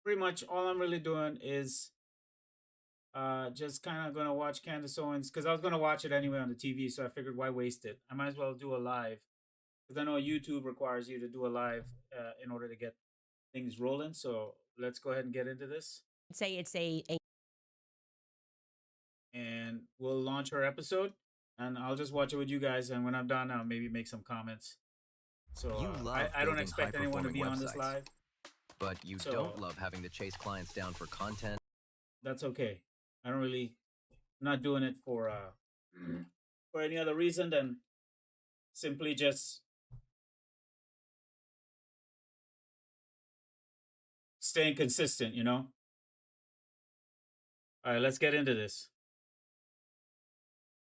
pretty much all I'm really doing is just kind of gonna watch Candace Owens because I was gonna watch it anyway on the TV, so I figured why waste it? I might as well do a live because I know YouTube requires you to do a live in order to get things rolling. So let's go ahead and get into this, Say it's a and we'll launch our episode, and I'll just watch it with you guys. And when I'm done, I'll maybe make some comments. So You love I don't building high expect anyone to performing be on this websites, live, but you don't so love having to chase clients down for content. that's okay. I don't really, I'm not doing it for for any other reason than simply just staying consistent, you know? All right, let's get into this.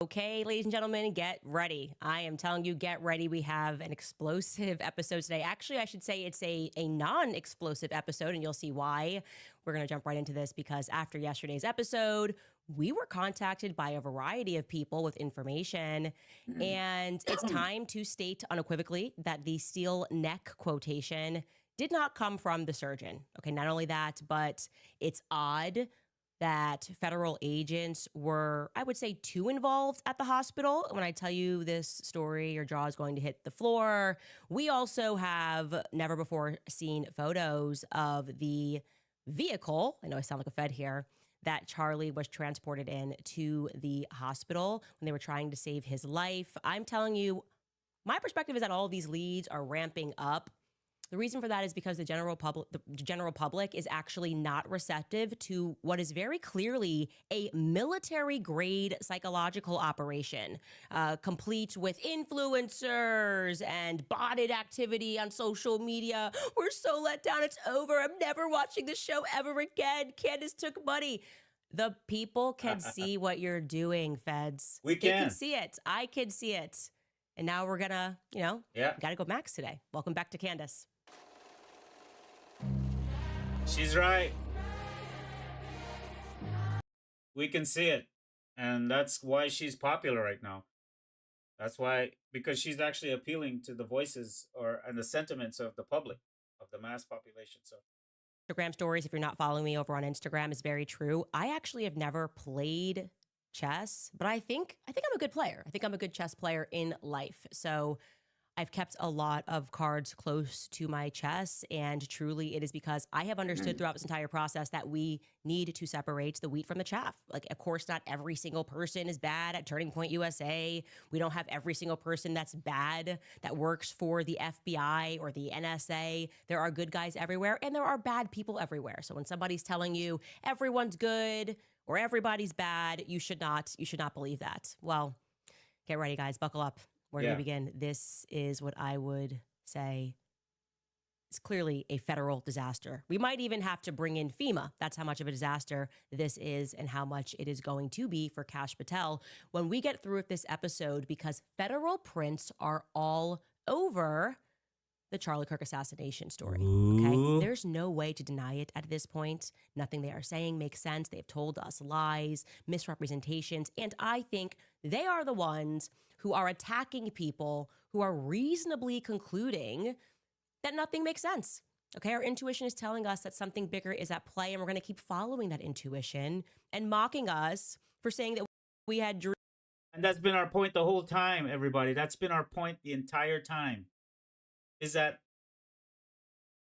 Okay, ladies and gentlemen, get ready. I am telling you, get ready. We have an explosive episode today. Actually, I should say it's a non-explosive episode, and you'll see why. We're going to jump right into this because after yesterday's episode, we were contacted by a variety of people with information, and it's time to state unequivocally that the steel neck quotation did not come from the surgeon. Okay, not only that, but it's odd that federal agents were, I would say, too involved at the hospital. When I tell you this story, your jaw is going to hit the floor. We also have never before seen photos of the vehicle. I know I sound like a Fed here. That Charlie was transported in to the hospital when they were trying to save his life. I'm telling you, my perspective is that all of these leads are ramping up. The reason for that is because the general public is actually not receptive to what is very clearly a military grade psychological operation, complete with influencers and botted activity on social media. We're so let down. It's over. I'm never watching this show ever again. Candace took money. The people can see what you're doing, feds. We They can can. see it. I can see it. And now we're gonna, Yeah, got to go Max today. Welcome back to Candace. she's right. We can see it. And that's why she's popular right now. That's why, because she's actually appealing to the voices or and the sentiments of the public, of the mass population. So, Instagram stories, if you're not following me over on Instagram, is very true. I actually have never played chess, but I think I'm a good player. I think I'm a good chess player in life. So I've kept a lot of cards close to my chest, and truly it is because I have understood throughout this entire process that we need to separate the wheat from the chaff. Like, of course, not every single person is bad at Turning Point USA. We don't have every single person that's bad that works for the FBI or the NSA. There are good guys everywhere, and there are bad people everywhere. So when somebody's telling you everyone's good or everybody's bad, you should not believe that. Well, get ready, guys. Buckle up. Where do we yeah. begin? This is what I would say is clearly a federal disaster. We might even have to bring in FEMA. That's how much of a disaster this is and how much it is going to be for Kash Patel when we get through with this episode, because federal prints are all over the Charlie Kirk assassination story. Okay. Ooh. There's no way to deny it at this point. Nothing they are saying makes sense. They've told us lies, misrepresentations, and I think they are the ones who are attacking people who are reasonably concluding that nothing makes sense. Okay. Our intuition is telling us that something bigger is at play, and we're going to keep following that intuition and mocking us for saying that we had dreams. And that's been our point the whole time, everybody. That's been our point the entire time. Is that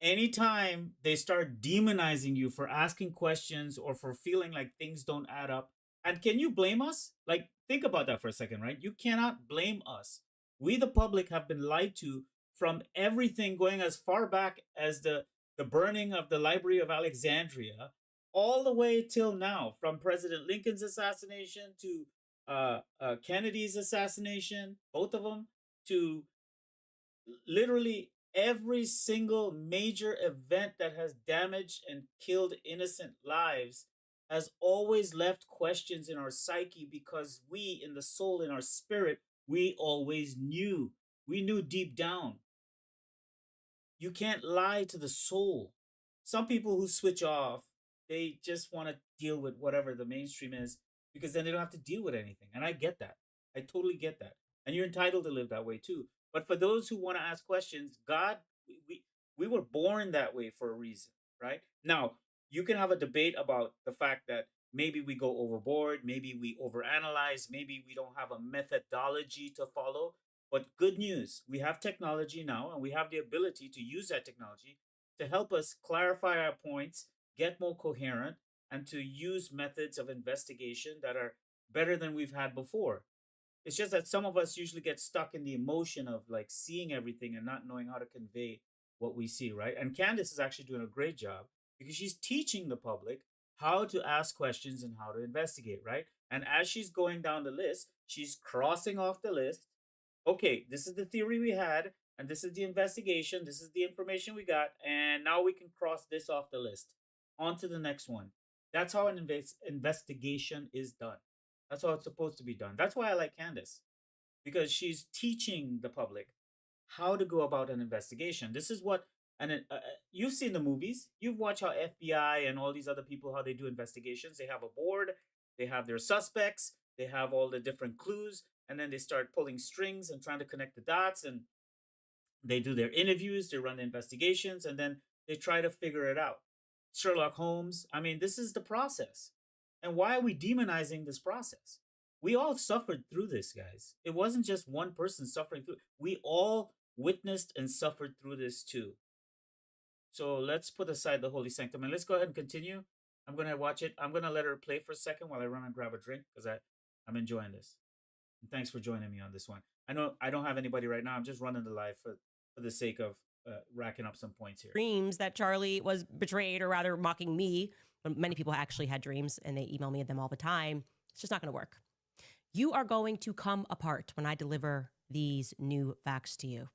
anytime they start demonizing you for asking questions or for feeling like things don't add up, and can you blame us? Like, think about that for a second, right? You cannot blame us. We, the public, have been lied to from everything going as far back as the burning of the Library of Alexandria, all the way till now, from President Lincoln's assassination to Kennedy's assassination, both of them, to literally every single major event that has damaged and killed innocent lives has always left questions in our psyche because we, in the soul, in our spirit, we always knew. We knew deep down. You can't lie to the soul. Some people who switch off, they just want to deal with whatever the mainstream is because then they don't have to deal with anything. And I get that. I totally get that. And you're entitled to live that way too. But for those who want to ask questions, God, we were born that way for a reason, right? Now, You can have a debate about the fact that maybe we go overboard, maybe we overanalyze, maybe we don't have a methodology to follow. But good news, we have technology now, and we have the ability to use that technology to help us clarify our points, get more coherent, and to use methods of investigation that are better than we've had before. It's just that some of us usually get stuck in the emotion of like seeing everything and not knowing how to convey what we see, right? And Candace is actually doing a great job because she's teaching the public how to ask questions and how to investigate, right? And as she's going down the list, she's crossing off the list. Okay, this is the theory we had, and this is the investigation, this is the information we got, and now we can cross this off the list. On to the next one. That's how an investigation is done. That's how it's supposed to be done. That's why I like Candace, because she's teaching the public how to go about an investigation. This is what, and you've seen the movies. You've watched how FBI and all these other people, how they do investigations. They have a board, they have their suspects, they have all the different clues, and then they start pulling strings and trying to connect the dots, and they do their interviews, they run investigations, and then they try to figure it out. Sherlock Holmes, I mean, this is the process. And why are we demonizing this process? We all suffered through this, guys. It wasn't just one person suffering through it. We all witnessed and suffered through this too. So let's put aside the holy sanctum and let's go ahead and continue. I'm going to watch it. I'm going to let her play for a second while I run and grab a drink because I'm enjoying this. And thanks for joining me on this one. I know I don't have anybody right now. I'm just running the live for the sake of racking up some points here. Dreams that Charlie was betrayed, or rather mocking me. Many people actually had dreams and they email me them all the time. It's just not going to work. You are going to come apart when I deliver these new facts to you.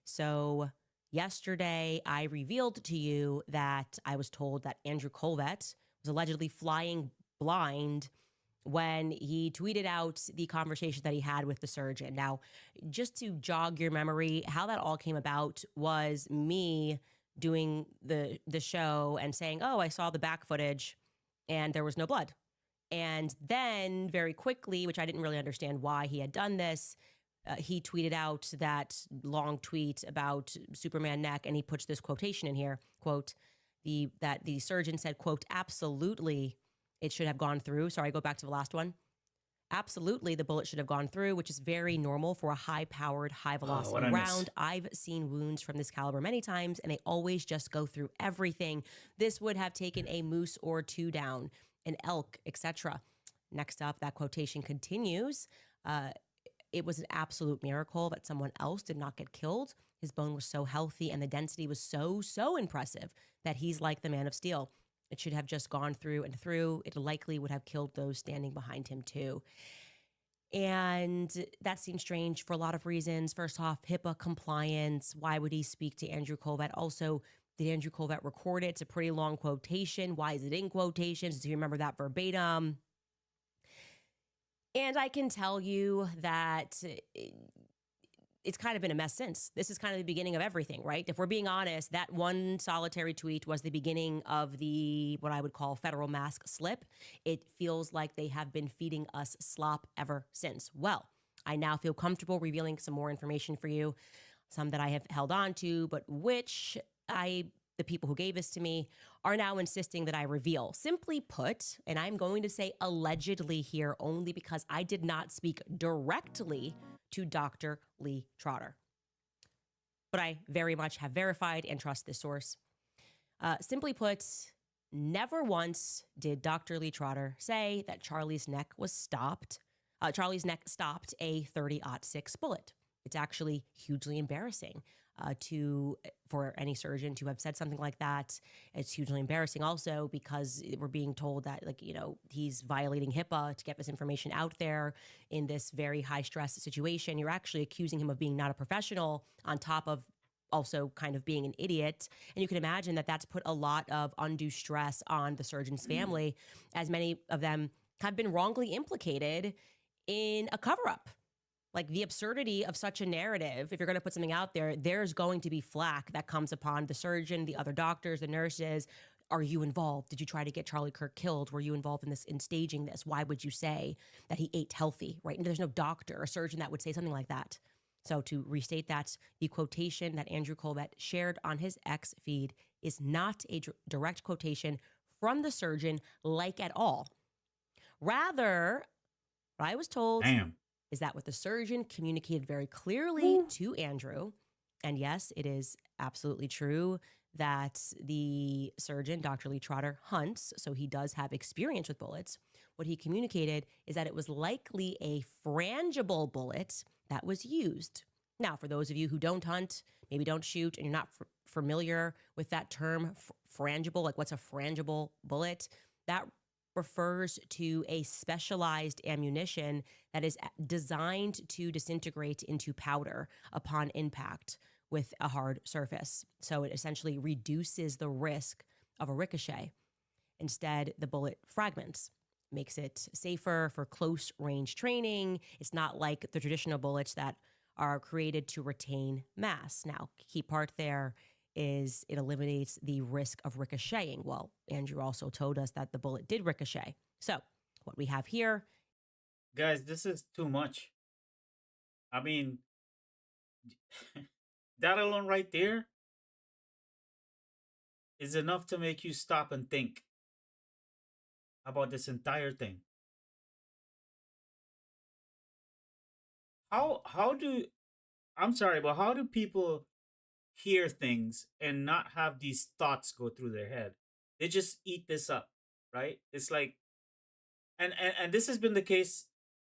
So yesterday, I revealed to you that I was told that Andrew Colvett was allegedly flying blind when he tweeted out the conversation that he had with the surgeon. Now, just to jog your memory, how that all came about was me doing the show and saying, oh, I saw the back footage and there was no blood. And then very quickly, which I didn't really understand why he had done this, he tweeted out that long tweet about Superman neck, and he puts this quotation in here, quote, that the surgeon said, quote, absolutely, it should have gone through. Sorry, go back to the last one. Absolutely, the bullet should have gone through, which is very normal for a high-powered, high-velocity round. I've seen wounds from this caliber many times, and they always just go through everything. This would have taken a moose or two down, an elk, etc. Next up, that quotation continues. It was an absolute miracle that someone else did not get killed. His bone was so healthy, and the density was so impressive that he's like the Man of Steel. It should have just gone through and through. It likely would have killed those standing behind him too. And that seems strange for a lot of reasons. First off, HIPAA compliance. Why would he speak to Andrew Colvett? Also, did Andrew Colvett record it? It's a pretty long quotation. Why is it in quotations? Do you remember that verbatim? And I can tell you that it's kind of been a mess since. This is kind of the beginning of everything, right? If we're being honest, that one solitary tweet was the beginning of the, what I would call, federal mask slip. It feels like they have been feeding us slop ever since. Well, I now feel comfortable revealing some more information for you, some that I have held on to, but which the people who gave this to me are now insisting that I reveal. Simply put, and I'm going to say allegedly here only because I did not speak directly to Dr. Lee Trotter, but I very much have verified and trust this source. Simply put, never once did Dr. Lee Trotter say that Charlie's neck was stopped. Charlie's neck stopped a 30-06 bullet. It's actually hugely embarrassing for any surgeon to have said something like that. It's hugely embarrassing also because we're being told that, like, you know, he's violating HIPAA to get this information out there in this very high stress situation. You're actually accusing him of being not a professional on top of also kind of being an idiot. And you can imagine that that's put a lot of undue stress on the surgeon's family, as many of them have been wrongly implicated in a cover-up. Like, the absurdity of such a narrative, if you're going to put something out there, there's going to be flack that comes upon the surgeon, the other doctors, the nurses. Are you involved? Did you try to get Charlie Kirk killed? Were you involved in this, in staging this? Why would you say that he ate healthy, right? And there's no doctor or surgeon that would say something like that. So to restate that, the quotation that Andrew Colvett shared on his X feed is not a direct quotation from the surgeon, like at all. Rather, what I was told Damn. is that what the surgeon communicated very clearly Woo. to Andrew, and yes, it is absolutely true that the surgeon, Dr. Lee Trotter, hunts, so he does have experience with bullets. What he communicated is that it was likely a frangible bullet that was used. Now, for those of you who don't hunt, maybe don't shoot, and you're not familiar with that term, frangible, like what's a frangible bullet? That refers to a specialized ammunition that is designed to disintegrate into powder upon impact with a hard surface. So it essentially reduces the risk of a ricochet. Instead, the bullet fragments, makes it safer for close range training. It's not like the traditional bullets that are created to retain mass. Now, key part there is it eliminates the risk of ricocheting. Well, Andrew also told us that the bullet did ricochet. So what we have here, Guys, this is too much. I mean, that alone right there is enough to make you stop and think about this entire thing. How do I'm sorry, but how do people hear things and not have these thoughts go through their head? They just eat this up, right? It's like and this has been the case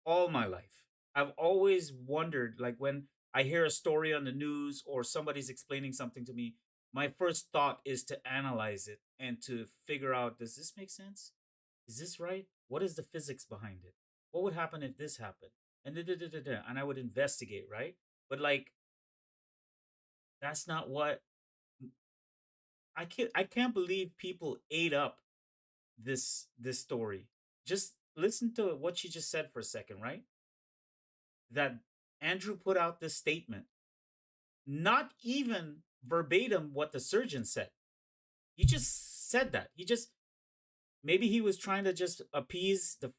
all my life. I've always wondered, like when I hear a story on the news or somebody's explaining something to me, my first thought is to analyze it and to figure out, does this make sense? Is this right? What is the physics behind it? What would happen if this happened? And da, da, da, da, da, and I would investigate, right? But like that's not what I can't believe people ate up this story. Just listen to what she just said for a second, right? That Andrew put out this statement, not even verbatim what the surgeon said. He just said that. He just maybe he was trying to just appease the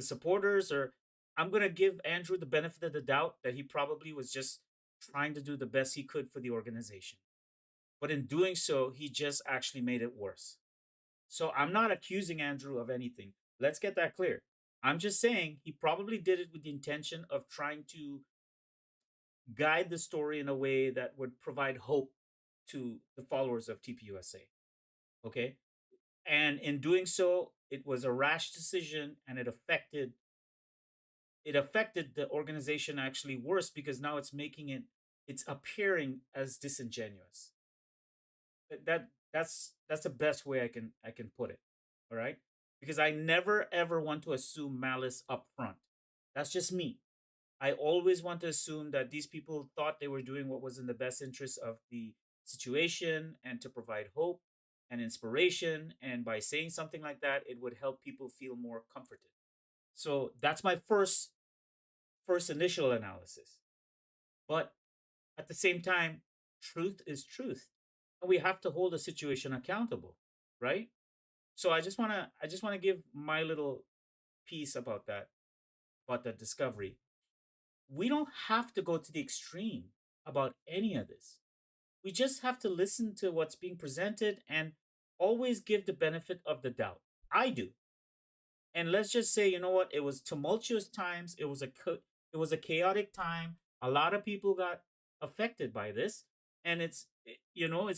supporters, or I'm gonna give Andrew the benefit of the doubt that he probably was just trying to do the best he could for the organization. But in doing so, he just actually made it worse. So I'm not accusing Andrew of anything. Let's get that clear. I'm just saying he probably did it with the intention of trying to guide the story in a way that would provide hope to the followers of TPUSA. Okay. And in doing so, it was a rash decision and it affected the organization actually worse because now it's appearing as disingenuous. That's the best way I can put it. All right? Because I never ever want to assume malice up front. That's just me. I always want to assume that these people thought they were doing what was in the best interest of the situation and to provide hope and inspiration. And by saying something like that, it would help people feel more comforted. So that's my first initial analysis. But at the same time, truth is truth. And we have to hold a situation accountable, right? So I just wanna give my little piece about that discovery. We don't have to go to the extreme about any of this. We just have to listen to what's being presented and always give the benefit of the doubt. I do. And let's just say, you know what? It was tumultuous times. It was a chaotic time. A lot of people got affected by this, and it's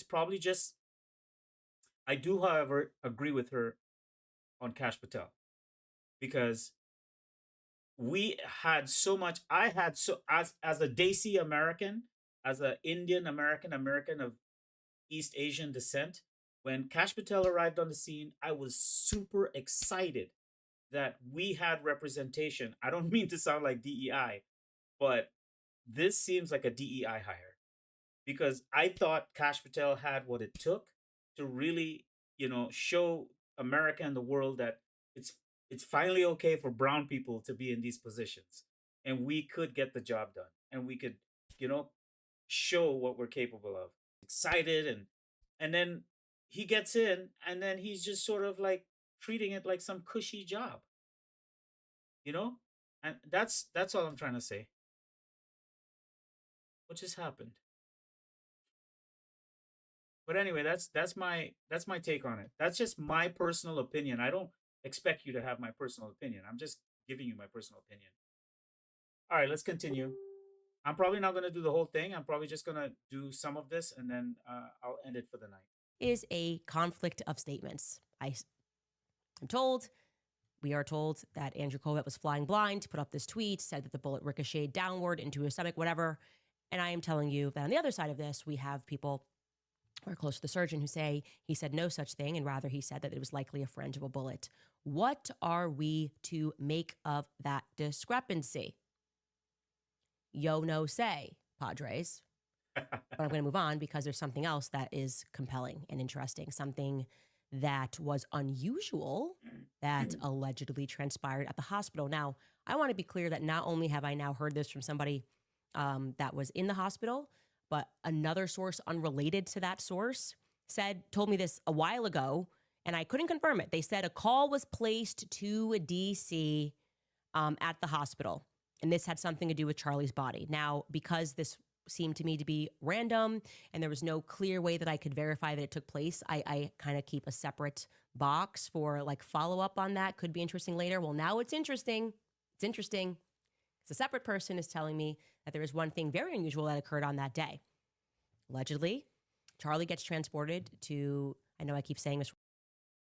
probably just. I do, however, agree with her on Cash Patel because we had so much. I had so as a Desi American, as a Indian American of East Asian descent. When Cash Patel arrived on the scene, I was super excited that we had representation. I don't mean to sound like DEI, but this seems like a DEI hire because I thought Cash Patel had what it took to really, show America and the world that it's it's finally okay for brown people to be in these positions, and we could get the job done, and we could, you know, show what we're capable of. Excited, and then he gets in, and then he's just sort of like treating it like some cushy job, you know, and that's all I'm trying to say. What just happened? But anyway, that's my take on it. That's just my personal opinion. I don't expect you to have my personal opinion. I'm just giving you my personal opinion. All right, let's continue. I'm probably not going to do the whole thing. I'm probably just going to do some of this and then I'll end it for the night. Is a conflict of statements. I'm told, we are told that Andrew Colbert was flying blind, put up this tweet, said that the bullet ricocheted downward into his stomach, whatever. And I am telling you that on the other side of this, we have people who are close to the surgeon who say he said no such thing, and rather he said that it was likely a frangible bullet. What are we to make of that discrepancy? Yo no say, Padres. But I'm going to move on because there's something else that is compelling and interesting, something that was unusual that allegedly transpired at the hospital. Now, I want to be clear that not only have I now heard this from somebody that was in the hospital, but another source unrelated to that source told me this a while ago, and I couldn't confirm it. They said a call was placed to DC at the hospital, and this had something to do with Charlie's body. Now, because this seemed to me to be random and there was no clear way that I could verify that it took place, I kind of keep a separate box for like follow up on that. Could be interesting later. Well, now it's interesting. It's interesting. It's a separate person is telling me that there is one thing very unusual that occurred on that day. Allegedly, Charlie gets transported to, I know I keep saying this